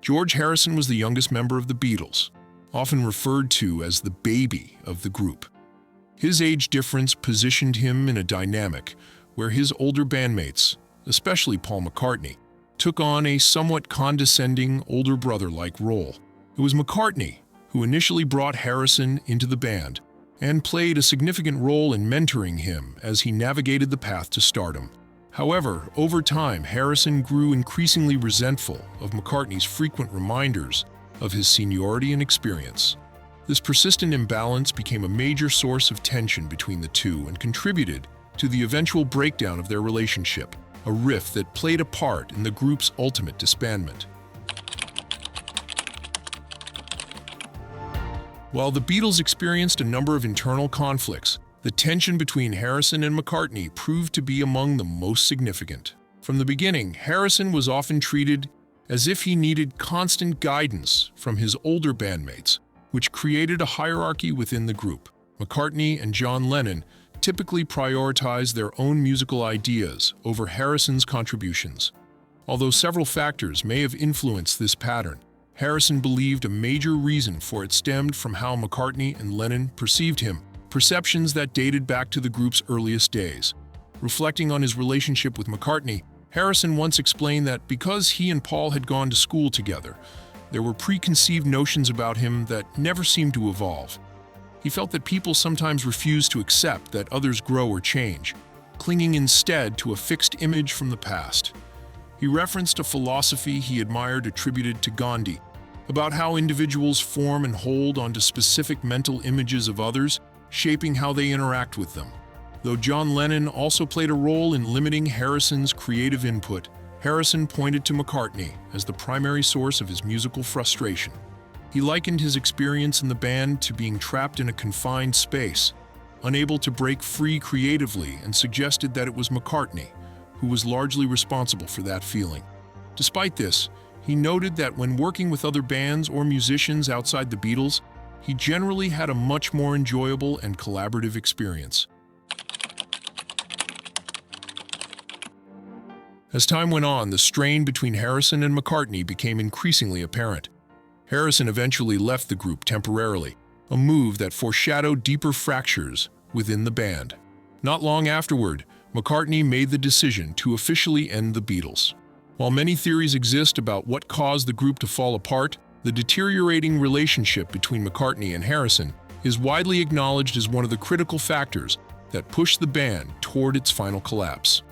George Harrison was the youngest member of the Beatles, often referred to as the baby of the group. His age difference positioned him in a dynamic where his older bandmates, especially Paul McCartney, took on a somewhat condescending older brother-like role. It was McCartney who initially brought Harrison into the band and played a significant role in mentoring him as he navigated the path to stardom. However, over time, Harrison grew increasingly resentful of McCartney's frequent reminders of his seniority and experience. This persistent imbalance became a major source of tension between the two and contributed to the eventual breakdown of their relationship, a rift that played a part in the group's ultimate disbandment. While the Beatles experienced a number of internal conflicts, the tension between Harrison and McCartney proved to be among the most significant. From the beginning, Harrison was often treated as if he needed constant guidance from his older bandmates, which created a hierarchy within the group. McCartney and John Lennon typically prioritized their own musical ideas over Harrison's contributions. Although several factors may have influenced this pattern, Harrison believed a major reason for it stemmed from how McCartney and Lennon perceived him, perceptions that dated back to the group's earliest days. Reflecting on his relationship with McCartney, Harrison once explained that because he and Paul had gone to school together, there were preconceived notions about him that never seemed to evolve. He felt that people sometimes refused to accept that others grow or change, clinging instead to a fixed image from the past. He referenced a philosophy he admired attributed to Gandhi about how individuals form and hold onto specific mental images of others, shaping how they interact with them. Though John Lennon also played a role in limiting Harrison's creative input, Harrison pointed to McCartney as the primary source of his musical frustration. He likened his experience in the band to being trapped in a confined space, unable to break free creatively, and suggested that it was McCartney who was largely responsible for that feeling. Despite this, he noted that when working with other bands or musicians outside the Beatles, he generally had a much more enjoyable and collaborative experience. As time went on, the strain between Harrison and McCartney became increasingly apparent. Harrison eventually left the group temporarily, a move that foreshadowed deeper fractures within the band. Not long afterward, McCartney made the decision to officially end the Beatles. While many theories exist about what caused the group to fall apart, the deteriorating relationship between McCartney and Harrison is widely acknowledged as one of the critical factors that pushed the band toward its final collapse.